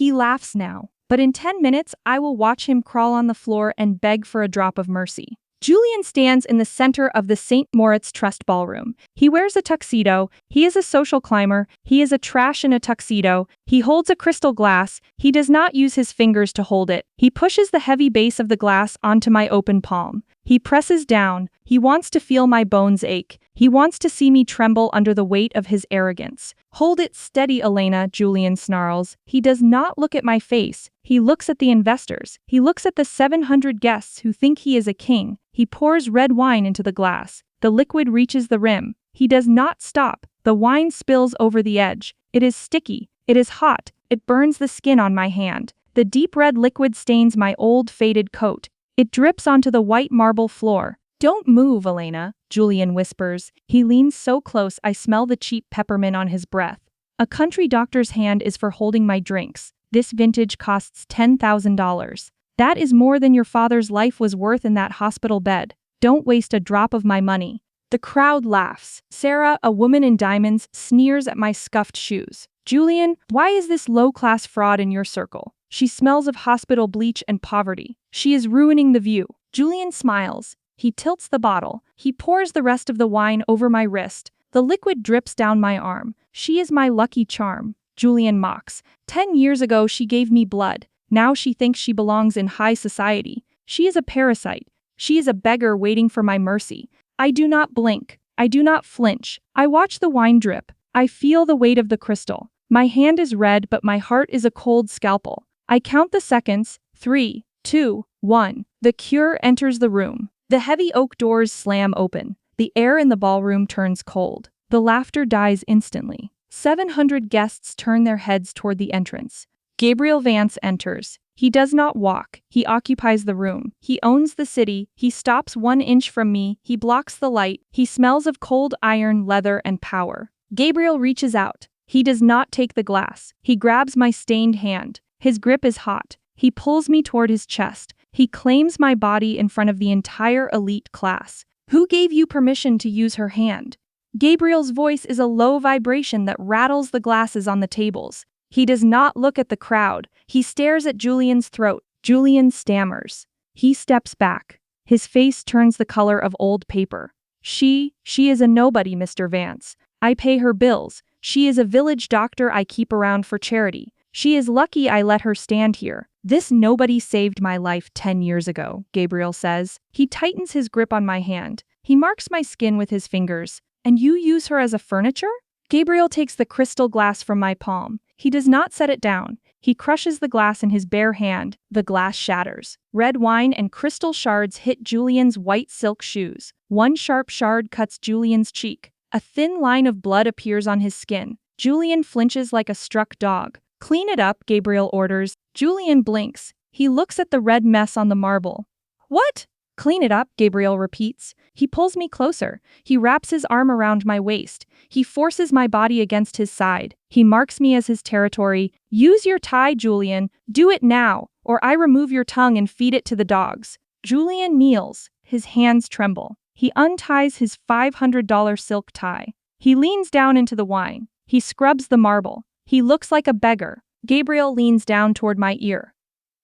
He laughs now. But in 10 minutes, I will watch him crawl on the floor and beg for a drop of mercy. Julian stands in the center of the St. Moritz Trust ballroom. He wears a tuxedo. He is a social climber. He is a trash in a tuxedo. He holds a crystal glass. He does not use his fingers to hold it. He pushes the heavy base of the glass onto my open palm. He presses down. He wants to feel my bones ache. He wants to see me tremble under the weight of his arrogance. Hold it steady, Elena, Julian snarls. He does not look at my face. He looks at the investors. He looks at the 700 guests who think he is a king. He pours red wine into the glass. The liquid reaches the rim. He does not stop. The wine spills over the edge. It is sticky. It is hot. It burns the skin on my hand. The deep red liquid stains my old faded coat. It drips onto the white marble floor. Don't move, Elena, Julian whispers. He leans so close I smell the cheap peppermint on his breath. A country doctor's hand is for holding my drinks. This vintage costs $10,000. That is more than your father's life was worth in that hospital bed. Don't waste a drop of my money. The crowd laughs. Sarah, a woman in diamonds, sneers at my scuffed shoes. Julian, why is this low-class fraud in your circle? She smells of hospital bleach and poverty. She is ruining the view. Julian smiles. He tilts the bottle. He pours the rest of the wine over my wrist. The liquid drips down my arm. She is my lucky charm. Julian mocks. 10 years ago she gave me blood. Now she thinks she belongs in high society. She is a parasite. She is a beggar waiting for my mercy. I do not blink. I do not flinch. I watch the wine drip. I feel the weight of the crystal. My hand is red, but my heart is a cold scalpel. I count the seconds. 3, 2, 1. The cure enters the room. The heavy oak doors slam open. The air in the ballroom turns cold. The laughter dies instantly. 700 guests turn their heads toward the entrance. Gabriel Vance enters. He does not walk. He occupies the room. He owns the city. He stops 1 inch from me. He blocks the light. He smells of cold iron, leather, and power. Gabriel reaches out. He does not take the glass. He grabs my stained hand. His grip is hot. He pulls me toward his chest. He claims my body in front of the entire elite class. Who gave you permission to use her hand? Gabriel's voice is a low vibration that rattles the glasses on the tables. He does not look at the crowd. He stares at Julian's throat. Julian stammers. He steps back. His face turns the color of old paper. She is a nobody, Mr. Vance. I pay her bills. She is a village doctor I keep around for charity. She is lucky I let her stand here. This nobody saved my life 10 years ago, Gabriel says. He tightens his grip on my hand. He marks my skin with his fingers. And you use her as a furniture? Gabriel takes the crystal glass from my palm. He does not set it down. He crushes the glass in his bare hand. The glass shatters. Red wine and crystal shards hit Julian's white silk shoes. One sharp shard cuts Julian's cheek. A thin line of blood appears on his skin. Julian flinches like a struck dog. Clean it up, Gabriel orders. Julian blinks. He looks at the red mess on the marble. What? Clean it up, Gabriel repeats. He pulls me closer. He wraps his arm around my waist. He forces my body against his side. He marks me as his territory. Use your tie, Julian. Do it now, or I remove your tongue and feed it to the dogs. Julian kneels. His hands tremble. He unties his $500 silk tie. He leans down into the wine. He scrubs the marble. He looks like a beggar. Gabriel leans down toward my ear.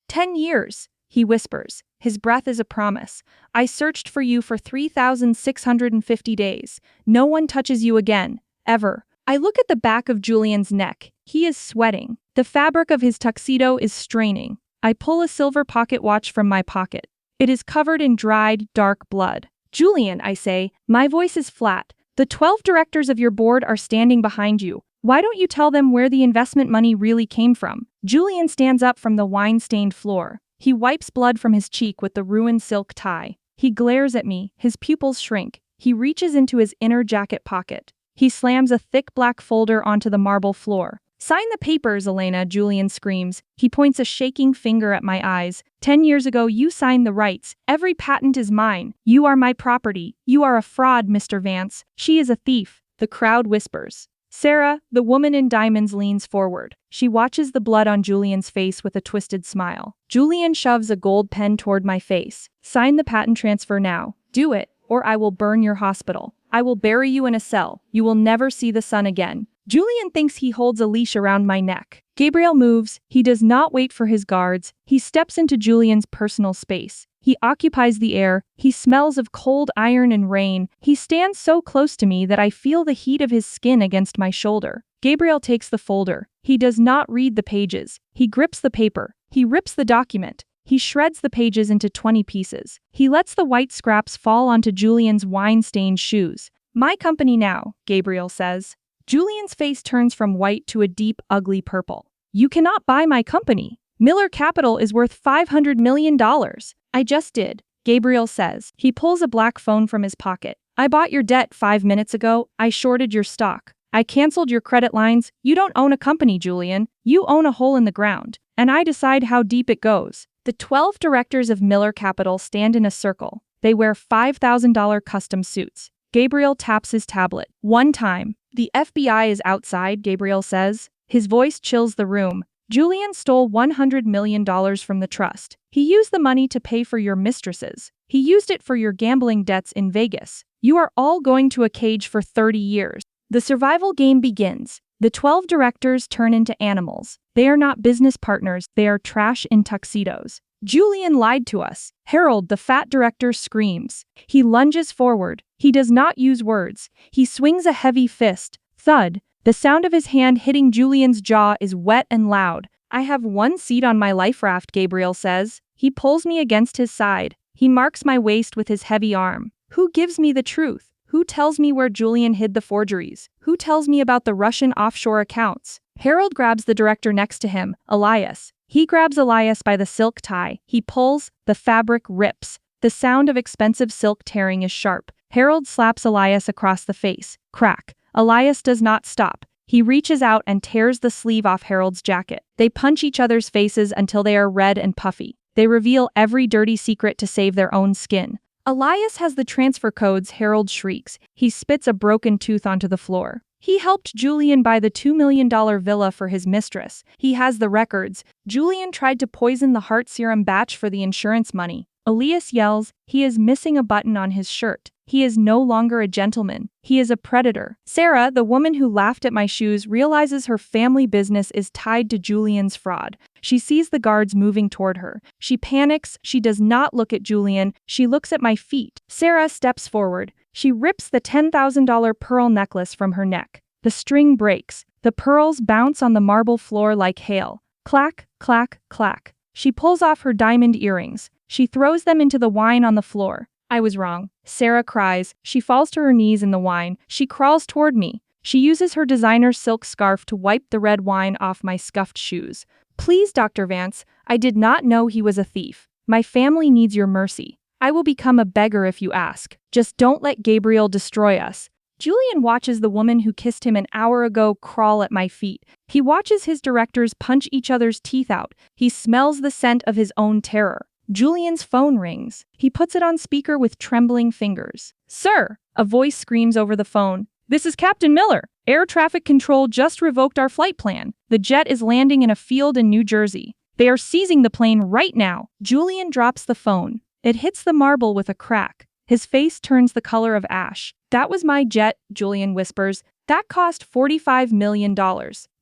10 years, he whispers. His breath is a promise. I searched for you for 3,650 days. No one touches you again, ever. I look at the back of Julian's neck. He is sweating. The fabric of his tuxedo is straining. I pull a silver pocket watch from my pocket. It is covered in dried, dark blood. Julian, I say, my voice is flat. The 12 directors of your board are standing behind you. Why don't you tell them where the investment money really came from? Julian stands up from the wine-stained floor. He wipes blood from his cheek with the ruined silk tie. He glares at me. His pupils shrink. He reaches into his inner jacket pocket. He slams a thick black folder onto the marble floor. Sign the papers, Elena, Julian screams. He points a shaking finger at my eyes. 10 years ago, you signed the rights. Every patent is mine. You are my property. You are a fraud, Mr. Vance. She is a thief. The crowd whispers. Sarah, the woman in diamonds, leans forward. She watches the blood on Julian's face with a twisted smile. Julian shoves a gold pen toward my face. Sign the patent transfer now. Do it, or I will burn your hospital. I will bury you in a cell. You will never see the sun again. Julian thinks he holds a leash around my neck. Gabriel moves. He does not wait for his guards. He steps into Julian's personal space. He occupies the air. He smells of cold iron and rain. He stands so close to me that I feel the heat of his skin against my shoulder. Gabriel takes the folder. He does not read the pages. He grips the paper. He rips the document. He shreds the pages into 20 pieces. He lets the white scraps fall onto Julian's wine-stained shoes. "My company now," Gabriel says. Julian's face turns from white to a deep, ugly purple. "You cannot buy my company. Miller Capital is worth $500 million. I just did," Gabriel says. He pulls a black phone from his pocket. "I bought your debt 5 minutes ago. I shorted your stock. I canceled your credit lines. You don't own a company, Julian. You own a hole in the ground. And I decide how deep it goes." The 12 directors of Miller Capital stand in a circle. They wear $5,000 custom suits. Gabriel taps his tablet. One time. "The FBI is outside," Gabriel says. His voice chills the room. "Julian stole $100 million from the trust. He used the money to pay for your mistresses. He used it for your gambling debts in Vegas. You are all going to a cage for 30 years. The survival game begins. The 12 directors turn into animals. They are not business partners, they are trash in tuxedos. "Julian lied to us." Harold, the fat director, screams. He lunges forward. He does not use words. He swings a heavy fist. Thud. The sound of his hand hitting Julian's jaw is wet and loud. "I have one seat on my life raft," Gabriel says. He pulls me against his side. He marks my waist with his heavy arm. "Who gives me the truth? Who tells me where Julian hid the forgeries? Who tells me about the Russian offshore accounts?" Harold grabs the director next to him, Elias. He grabs Elias by the silk tie. He pulls. The fabric rips. The sound of expensive silk tearing is sharp. Harold slaps Elias across the face. Crack. Elias does not stop. He reaches out and tears the sleeve off Harold's jacket. They punch each other's faces until they are red and puffy. They reveal every dirty secret to save their own skin. "Elias has the transfer codes," Harold shrieks. He spits a broken tooth onto the floor. "He helped Julian buy the $2 million villa for his mistress. He has the records. Julian tried to poison the heart serum batch for the insurance money." Elias yells. He is missing a button on his shirt. He is no longer a gentleman. He is a predator. Sarah, the woman who laughed at my shoes, realizes her family business is tied to Julian's fraud. She sees the guards moving toward her. She panics. She does not look at Julian. She looks at my feet. Sarah steps forward. She rips the $10,000 pearl necklace from her neck. The string breaks. The pearls bounce on the marble floor like hail. Clack, clack, clack. She pulls off her diamond earrings. She throws them into the wine on the floor. "I was wrong." Sarah cries. She falls to her knees in the wine. She crawls toward me. She uses her designer silk scarf to wipe the red wine off my scuffed shoes. "Please, Dr. Vance, I did not know he was a thief. My family needs your mercy. I will become a beggar if you ask. Just don't let Gabriel destroy us." Julian watches the woman who kissed him an hour ago crawl at my feet. He watches his directors punch each other's teeth out. He smells the scent of his own terror. Julian's phone rings. He puts it on speaker with trembling fingers. "Sir," a voice screams over the phone. "This is Captain Miller. Air traffic control just revoked our flight plan. The jet is landing in a field in New Jersey. They are seizing the plane right now." Julian drops the phone. It hits the marble with a crack. His face turns the color of ash. "That was my jet," Julian whispers. "That cost $45 million.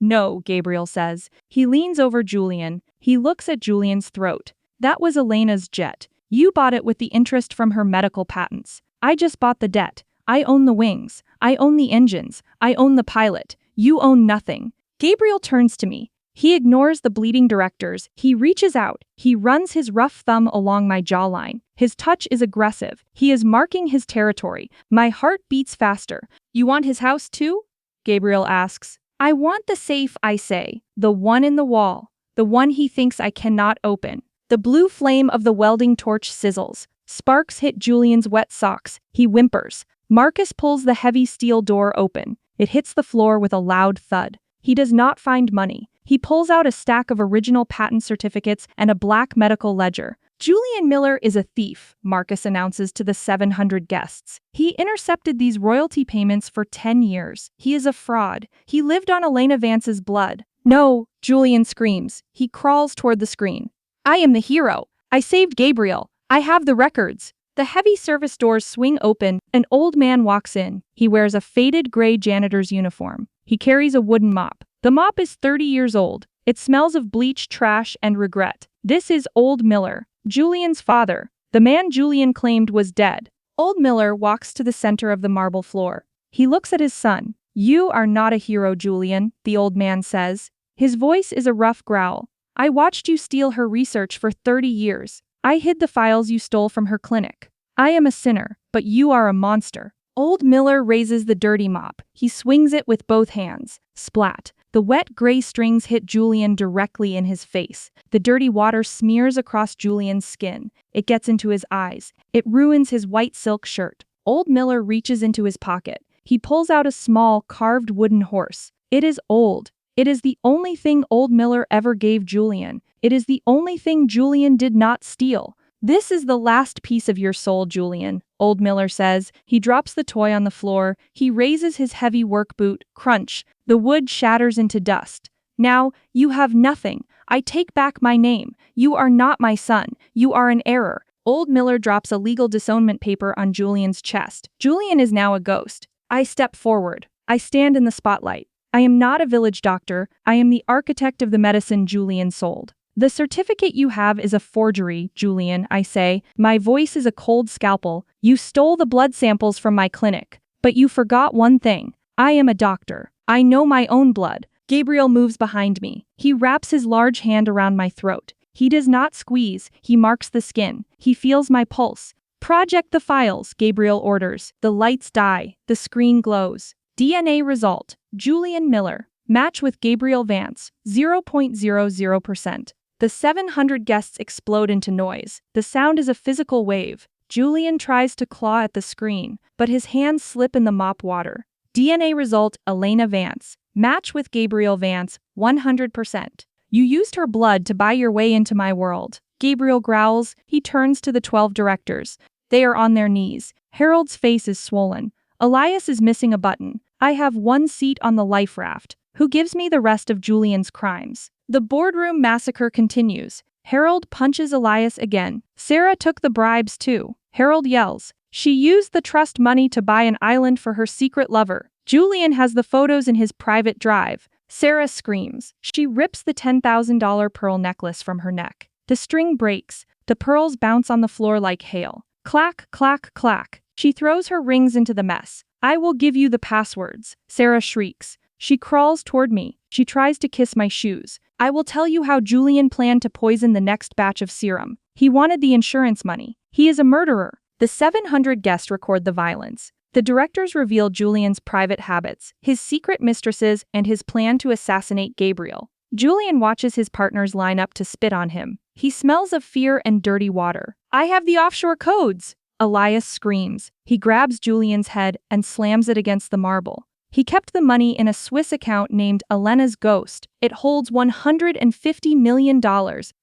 "No," Gabriel says. He leans over Julian. He looks at Julian's throat. "That was Elena's jet. You bought it with the interest from her medical patents. I just bought the debt. I own the wings. I own the engines. I own the pilot. You own nothing." Gabriel turns to me. He ignores the bleeding directors. He reaches out. He runs his rough thumb along my jawline. His touch is aggressive. He is marking his territory. My heart beats faster. "You want his house too?" Gabriel asks. "I want the safe," I say. "The one in the wall. The one he thinks I cannot open." The blue flame of the welding torch sizzles. Sparks hit Julian's wet socks. He whimpers. Marcus pulls the heavy steel door open. It hits the floor with a loud thud. He does not find money. He pulls out a stack of original patent certificates and a black medical ledger. "Julian Miller is a thief," Marcus announces to the 700 guests. "He intercepted these royalty payments for 10 years. He is a fraud. He lived on Elena Vance's blood." "No," Julian screams. He crawls toward the screen. "I am the hero. I saved Gabriel. I have the records." The heavy service doors swing open. An old man walks in. He wears a faded gray janitor's uniform. He carries a wooden mop. The mop is 30 years old. It smells of bleach, trash, and regret. This is Old Miller, Julian's father, the man Julian claimed was dead. Old Miller walks to the center of the marble floor. He looks at his son. "You are not a hero, Julian," the old man says. His voice is a rough growl. "I watched you steal her research for 30 years. I hid the files you stole from her clinic. I am a sinner, but you are a monster." Old Miller raises the dirty mop. He swings it with both hands. Splat. The wet gray strings hit Julian directly in his face. The dirty water smears across Julian's skin. It gets into his eyes. It ruins his white silk shirt. Old Miller reaches into his pocket. He pulls out a small, carved wooden horse. It is old. It is the only thing Old Miller ever gave Julian. It is the only thing Julian did not steal. "This is the last piece of your soul, Julian," Old Miller says. He drops the toy on the floor. He raises his heavy work boot. Crunch. The wood shatters into dust. "Now, you have nothing. I take back my name. You are not my son. You are an error." Old Miller drops a legal disownment paper on Julian's chest. Julian is now a ghost. I step forward. I stand in the spotlight. I am not a village doctor. I am the architect of the medicine Julian sold. "The certificate you have is a forgery, Julian," I say. My voice is a cold scalpel. "You stole the blood samples from my clinic. But you forgot one thing. I am a doctor. I know my own blood." Gabriel moves behind me. He wraps his large hand around my throat. He does not squeeze. He marks the skin. He feels my pulse. "Project the files," Gabriel orders. The lights die. The screen glows. DNA result: Julian Miller. Match with Gabriel Vance, 0.00%. The 700 guests explode into noise. The sound is a physical wave. Julian tries to claw at the screen, but his hands slip in the mop water. DNA result: Elena Vance. Match with Gabriel Vance, 100%. "You used her blood to buy your way into my world." Gabriel growls. He turns to the 12 directors. They are on their knees. Harold's face is swollen. Elias is missing a button. I have one seat on the life raft. Who gives me the rest of Julian's crimes? The boardroom massacre continues. Harold punches Elias again. "Sarah took the bribes too." Harold yells. "She used the trust money to buy an island for her secret lover." Julian has the photos in his private drive. Sarah screams. She rips the $10,000 pearl necklace from her neck. The string breaks. The pearls bounce on the floor like hail. Clack, clack, clack. She throws her rings into the mess. "I will give you the passwords," Sarah shrieks. She crawls toward me. She tries to kiss my shoes. "I will tell you how Julian planned to poison the next batch of serum. He wanted the insurance money. He is a murderer." The 700 guests record the violence. The directors reveal Julian's private habits, his secret mistresses, and his plan to assassinate Gabriel. Julian watches his partners line up to spit on him. He smells of fear and dirty water. "I have the offshore codes!" Elias screams. He grabs Julian's head and slams it against the marble. He kept the money in a Swiss account named Elena's Ghost. It holds $150 million.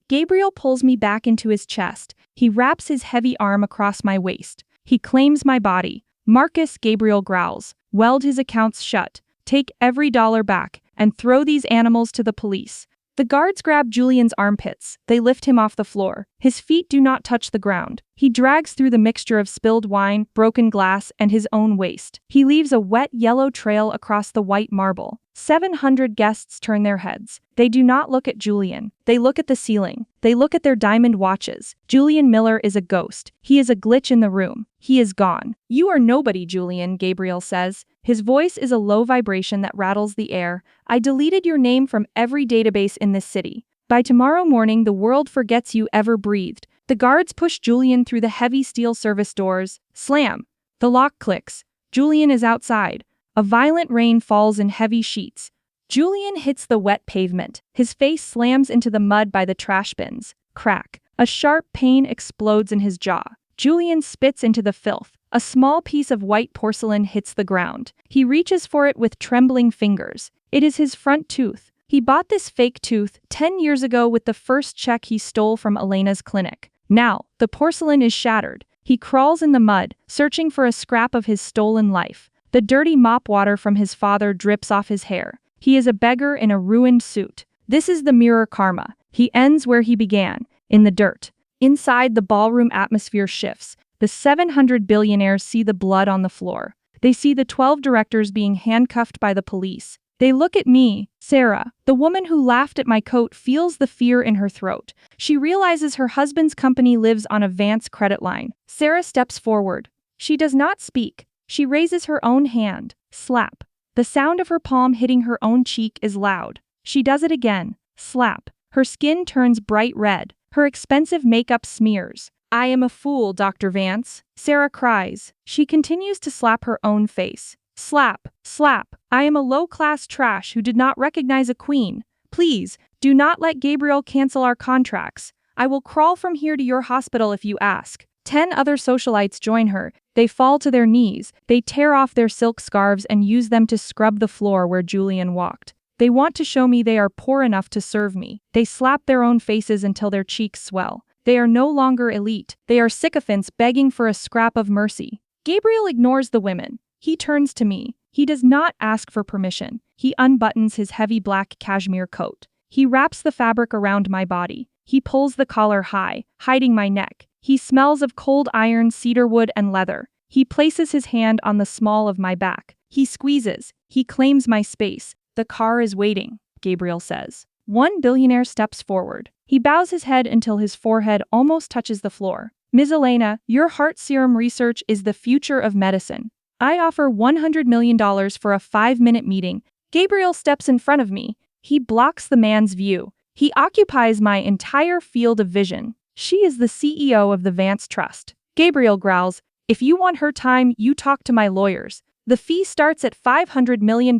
Gabriel pulls me back into his chest. He wraps his heavy arm across my waist. He claims my body. "Marcus," Gabriel growls, "weld his accounts shut. Take every dollar back, and throw these animals to the police." The guards grab Julian's armpits. They lift him off the floor. His feet do not touch the ground. He drags through the mixture of spilled wine, broken glass, and his own waste. He leaves a wet yellow trail across the white marble. 700 guests turn their heads. They do not look at Julian. They look at the ceiling. They look at their diamond watches. Julian Miller is a ghost. He is a glitch in the room. He is gone. "You are nobody, Julian," Gabriel says. His voice is a low vibration that rattles the air. "I deleted your name from every database in this city. By tomorrow morning, the world forgets you ever breathed." The guards push Julian through the heavy steel service doors. Slam! The lock clicks. Julian is outside. A violent rain falls in heavy sheets. Julian hits the wet pavement. His face slams into the mud by the trash bins. Crack. A sharp pain explodes in his jaw. Julian spits into the filth. A small piece of white porcelain hits the ground. He reaches for it with trembling fingers. It is his front tooth. He bought this fake tooth 10 years ago with the first check he stole from Elena's clinic. Now, the porcelain is shattered. He crawls in the mud, searching for a scrap of his stolen life. The dirty mop water from his father drips off his hair. He is a beggar in a ruined suit. This is the mirror karma. He ends where he began, in the dirt. Inside, the ballroom atmosphere shifts. The 700 billionaires see the blood on the floor. They see the 12 directors being handcuffed by the police. They look at me. Sarah, the woman who laughed at my coat, feels the fear in her throat. She realizes her husband's company lives on a Vance credit line. Sarah steps forward. She does not speak. She raises her own hand. Slap. The sound of her palm hitting her own cheek is loud. She does it again. Slap. Her skin turns bright red. Her expensive makeup smears. I am a fool, Dr. Vance, Sarah cries. She continues to slap her own face. Slap, slap. I am a low-class trash who did not recognize a queen. Please, do not let Gabriel cancel our contracts. I will crawl from here to your hospital if you ask. 10 other socialites join her. They fall to their knees. They tear off their silk scarves and use them to scrub the floor where Julian walked. They want to show me they are poor enough to serve me. They slap their own faces until their cheeks swell. They are no longer elite. They are sycophants begging for a scrap of mercy. Gabriel ignores the women. He turns to me. He does not ask for permission. He unbuttons his heavy black cashmere coat. He wraps the fabric around my body. He pulls the collar high, hiding my neck. He smells of cold iron, cedarwood, and leather. He places his hand on the small of my back. He squeezes. He claims my space. The car is waiting, Gabriel says. One billionaire steps forward. He bows his head until his forehead almost touches the floor. Ms. Elena, your heart serum research is the future of medicine. I offer $100 million for a 5-minute meeting. Gabriel steps in front of me. He blocks the man's view. He occupies my entire field of vision. She is the CEO of the Vance Trust. Gabriel growls, if you want her time, you talk to my lawyers. The fee starts at $500 million,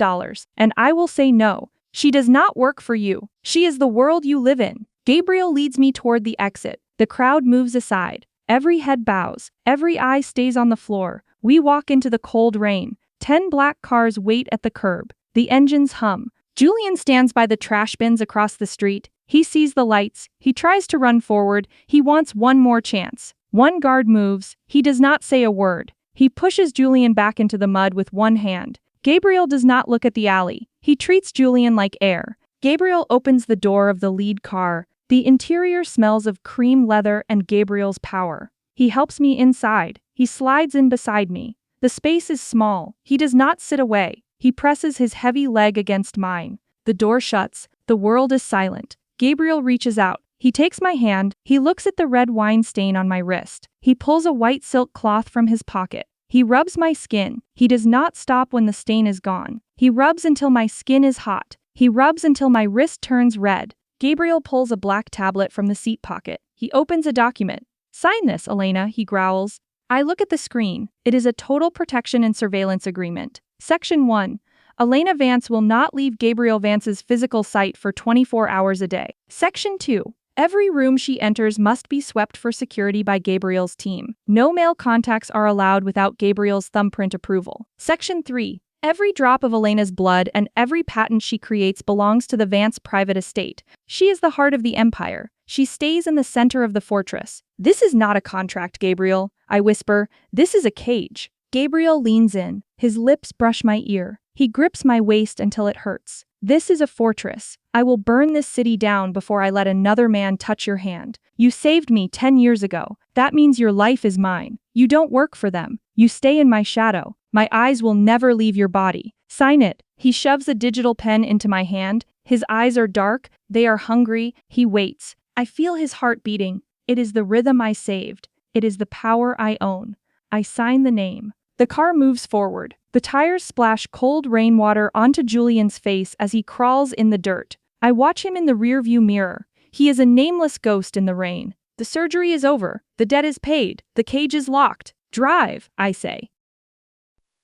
and I will say no. She does not work for you. She is the world you live in. Gabriel leads me toward the exit. The crowd moves aside. Every head bows. Every eye stays on the floor. We walk into the cold rain. 10 black cars wait at the curb. The engines hum. Julian stands by the trash bins across the street. He sees the lights. He tries to run forward. He wants one more chance. One guard moves. He does not say a word. He pushes Julian back into the mud with one hand. Gabriel does not look at the alley. He treats Julian like air. Gabriel opens the door of the lead car. The interior smells of cream leather and Gabriel's power. He helps me inside. He slides in beside me. The space is small. He does not sit away. He presses his heavy leg against mine. The door shuts. The world is silent. Gabriel reaches out. He takes my hand. He looks at the red wine stain on my wrist. He pulls a white silk cloth from his pocket. He rubs my skin. He does not stop when the stain is gone. He rubs until my skin is hot. He rubs until my wrist turns red. Gabriel pulls a black tablet from the seat pocket. He opens a document. Sign this, Elena, he growls. I look at the screen. It is a total protection and surveillance agreement. Section 1. Elena Vance will not leave Gabriel Vance's physical sight for 24 hours a day. Section 2. Every room she enters must be swept for security by Gabriel's team. No male contacts are allowed without Gabriel's thumbprint approval. Section 3. Every drop of Elena's blood and every patent she creates belongs to the Vance private estate. She is the heart of the empire. She stays in the center of the fortress. This is not a contract, Gabriel, I whisper. This is a cage. Gabriel leans in. His lips brush my ear. He grips my waist until it hurts. This is a fortress. I will burn this city down before I let another man touch your hand. You saved me 10 years ago. That means your life is mine. You don't work for them. You stay in my shadow. My eyes will never leave your body. Sign it. He shoves a digital pen into my hand. His eyes are dark. They are hungry. He waits. I feel his heart beating. It is the rhythm I saved. It is the power I own. I sign the name. The car moves forward. The tires splash cold rainwater onto Julian's face as he crawls in the dirt. I watch him in the rearview mirror. He is a nameless ghost in the rain. The surgery is over. The debt is paid. The cage is locked. Drive, I say.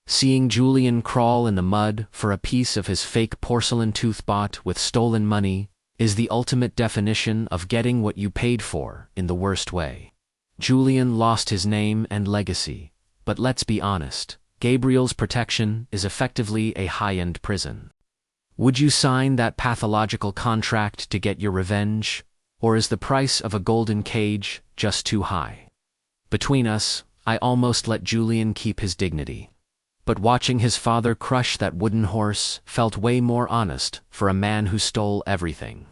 Seeing Julian crawl in the mud for a piece of his fake porcelain tooth bought with stolen money is the ultimate definition of getting what you paid for in the worst way. Julian lost his name and legacy, but let's be honest, Gabriel's protection is effectively a high-end prison. Would you sign that pathological contract to get your revenge, or is the price of a golden cage just too high? Between us, I almost let Julian keep his dignity. But watching his father crush that wooden horse felt way more honest for a man who stole everything.